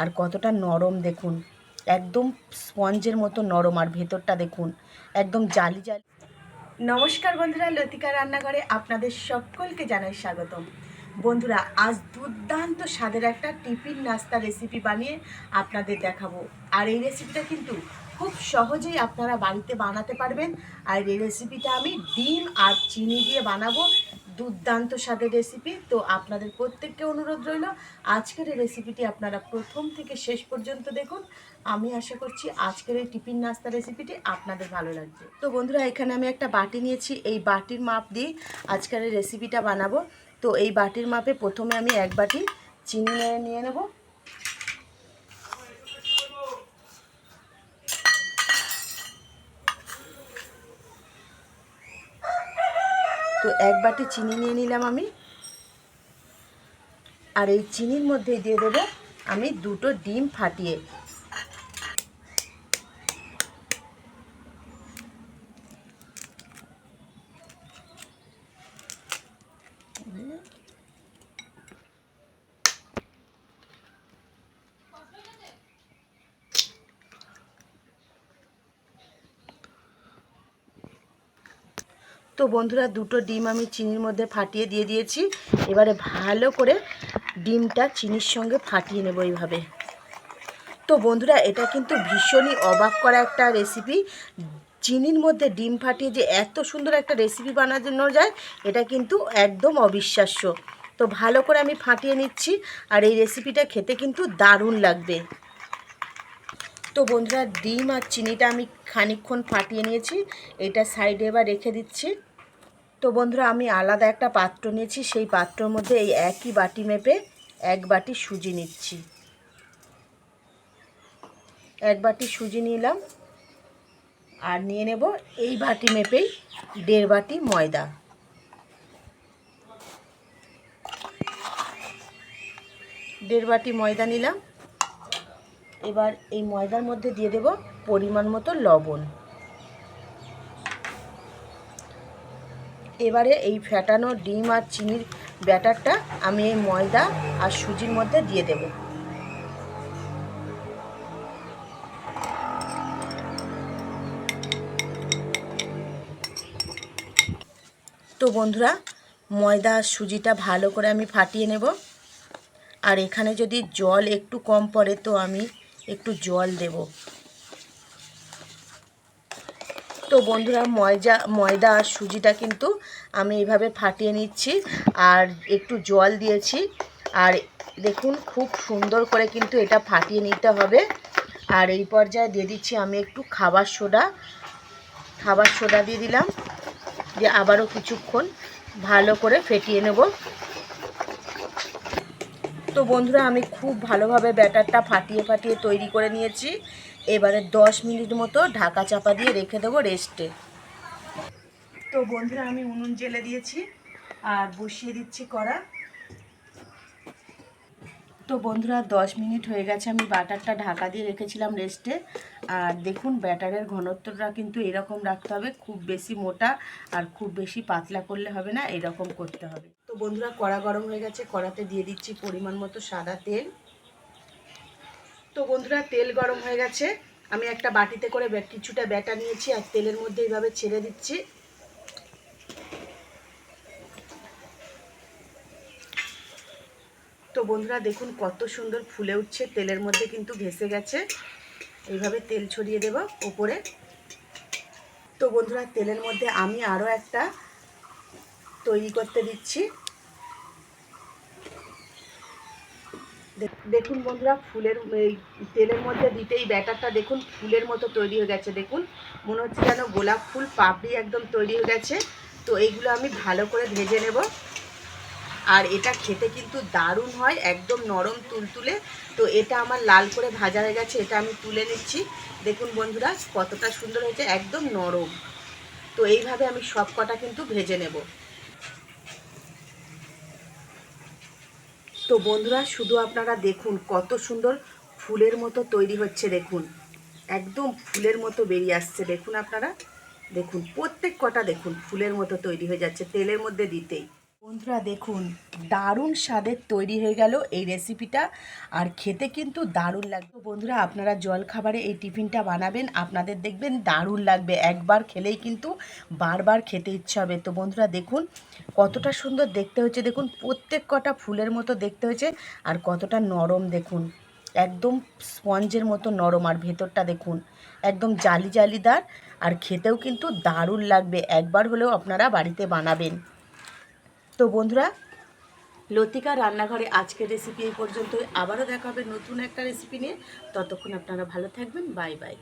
আর কতটা নরম দেখুন, একদম স্পঞ্জের মতো নরম, আর ভেতরটা দেখুন একদম জালি জালি। নমস্কার বন্ধুরা, লতিকা রান্নাঘরে আপনাদের সকলকে জানাই স্বাগতম। বন্ধুরা, আজ দুর্দান্ত স্বাদের একটা টিফিন নাস্তা রেসিপি বানিয়ে আপনাদের দেখাবো। আর এই রেসিপিটা কিন্তু খুব সহজেই আপনারা বাড়িতে বানাতে পারবেন। আর এই রেসিপিটা আমি ডিম আর চিনি দিয়ে বানাবো, দুর্দান্ত স্বাদের রেসিপি। তো আপনাদের প্রত্যেককে অনুরোধ রইল আজকের এই রেসিপিটি আপনারা প্রথম থেকে শেষ পর্যন্ত দেখুন। আমি আশা করছি আজকের এই টিফিন নাস্তা রেসিপিটি আপনাদের ভালো লাগবে। তো বন্ধুরা, এখানে আমি একটা বাটি নিয়েছি, এই বাটির মাপ দিয়ে আজকের এই রেসিপিটা বানাবো। তো এই বাটির মাপে প্রথমে আমি এক বাটি চিনি নিয়ে নেব। তো এক বাটি চিনি নিয়ে নিলাম আমি। আর এই চিনির মধ্যে দিয়ে দেবো আমি দুটো ডিম ফাটিয়ে। তো বন্ধুরা, দুটো ডিম আমি চিনির মধ্যে ফাটিয়ে দিয়ে দিয়েছি। এবারে ভালো করে ডিমটা চিনির সঙ্গে ফাটিয়ে নেব এইভাবে। তো বন্ধুরা, এটা কিন্তু ভীষণই অবাক করা একটা রেসিপি। চিনির মধ্যে ডিম ফাটিয়ে যে এত সুন্দর একটা রেসিপি বানানো যায়, এটা কিন্তু একদম অবিশ্বাস্য। তো ভালো করে আমি ফাটিয়ে নিচ্ছি, আর এই রেসিপিটা খেতে কিন্তু দারুণ লাগবে। তো বন্ধুরা, ডিম আর চিনিটা আমি খানিকক্ষণ ফাটিয়ে নিয়েছি, এটা সাইডে এবার রেখে দিচ্ছি। তো বন্ধুরা, আমি আলাদা একটা পাত্র নিয়েছি, সেই পাত্রের মধ্যে এই একই বাটি মেপে এক বাটি সুজি নিচ্ছি। এক বাটি সুজি নিলাম, আর নিয়ে নেব এই বাটি মেপেই 1.5 বাটি ময়দা। দেড় বাটি ময়দা নিলাম। এবার এই ময়দার মধ্যে দিয়ে দেব পরিমাণ মতো লবণ। এবারে এই ফেটানো ডিম আর চিনির ব্যাটারটা আমি এই ময়দা আর সুজির মধ্যে দিয়ে দেব। তো বন্ধুরা, ময়দা আর সুজিটা ভালো করে আমি ফাটিয়ে নেব। আর এখানে যদি জল একটু কম পড়ে তো আমি একটু জল দেব। তো বন্ধুরা, ময়দা আর সুজিটা কিন্তু আমি এইভাবে ফাটিয়ে নিচ্ছি, আর একটু জল দিয়েছি। আর দেখুন, খুব সুন্দর করে কিন্তু এটা ফাটিয়ে নিতে হবে। আর এই পর্যায়ে দিয়ে দিচ্ছি আমি একটু খাবার সোডা দিয়ে দিলাম, দিয়ে আবারও কিছুক্ষণ ভালো করে ফেটিয়ে নেব। তো বন্ধুরা, আমি খুব ভালোভাবে ব্যাটারটা ফাটিয়ে তৈরি করে নিয়েছি। এবারে 10 মিনিট মতো ঢাকা চাপা দিয়ে রেখে দেবো রেস্টে। তো বন্ধুরা, আমি উনুন জ্বেলে দিয়েছি আর বসিয়ে দিচ্ছি কড়া। তো বন্ধুরা, 10 মিনিট হয়ে গেছে, আমি ব্যাটারটা ঢাকা দিয়ে রেখেছিলাম রেস্টে। আর দেখুন, ব্যাটারের ঘনত্বটা কিন্তু এরকম রাখতে হবে, খুব বেশি মোটা আর খুব বেশি পাতলা করলে হবে না, এরকম করতে হবে। তো বন্ধুরা, কড়া গরম হয়ে গেছে, কড়াতে দিয়ে দিচ্ছি পরিমাণ মতো সাদা তেল। তো বন্ধুরা, তেল গরম হয়ে গেছে, আমি একটা বাটিতে করে কিছুটা ব্যাটার নিয়েছি আর তেলের মধ্যে এইভাবে ছেড়ে দিচ্ছি। তো বন্ধুরা, দেখুন কত সুন্দর ফুলে উঠছে, তেলের মধ্যে কিন্তু ভেসে গেছে। এইভাবে তেল ছড়িয়ে দেব উপরে। তো বন্ধুরা, তেলের মধ্যে আমি আরও একটা তৈরি করতে দিচ্ছি। দেখুন বন্ধুরা, এই তেলের মধ্যে দিতেই ব্যাটারটা দেখুন ফুলের মতো তৈরি হয়ে গেছে। দেখুন, মনে হচ্ছে যেন গোলাপ ফুল পাপড়ি একদম তৈরি হয়ে গেছে। তো এইগুলো আমি ভালো করে ভেজে নেব। আর এটা খেতে কিন্তু দারুণ হয়, একদম নরম তুলতুলে। তো এটা আমার লাল করে ভাজা হয়ে গেছে, এটা আমি তুলে নিচ্ছি। দেখুন বন্ধুরা, কতটা সুন্দর হয়েছে, একদম নরম। তো এইভাবে আমি সব কটা কিন্তু ভেজে নেব। তো বন্ধুরা, শুধু আপনারা দেখুন কত সুন্দর ফুলের মতো তৈরি হচ্ছে। দেখুন, একদম ফুলের মতো বেরিয়ে আসছে। দেখুন আপনারা, দেখুন প্রত্যেক কটা দেখুন ফুলের মতো তৈরি হয়ে যাচ্ছে তেলের মধ্যে দিতেই। বন্ধুরা দেখুন, দারুণ স্বাদের তৈরি হয়ে গেল এই রেসিপিটা। আর খেতে কিন্তু দারুণ লাগবে। বন্ধুরা আপনারা জলখাবারে এই টিফিনটা বানাবেন, আপনাদের দেখবেন দারুণ লাগবে। একবার খেলেই কিন্তু বারবার খেতে ইচ্ছা হবে। তো বন্ধুরা দেখুন কতটা সুন্দর দেখতে হয়েছে, দেখুন প্রত্যেক কটা ফুলের মতো দেখতে হয়েছে। আর কতটা নরম দেখুন, একদম স্পঞ্জের মতো নরম। আর ভেতরটা দেখুন একদম জালি জালিদার। আর খেতেও কিন্তু দারুণ লাগবে। একবার হলেও আপনারা বাড়িতে বানাবেন। তো বন্ধুরা, লতিকার রান্নাঘরে আজকের রেসিপি এই পর্যন্তই। আবারও দেখা হবে নতুন একটা রেসিপি নিয়ে। ততক্ষণ আপনারা ভালো থাকবেন। Bye bye.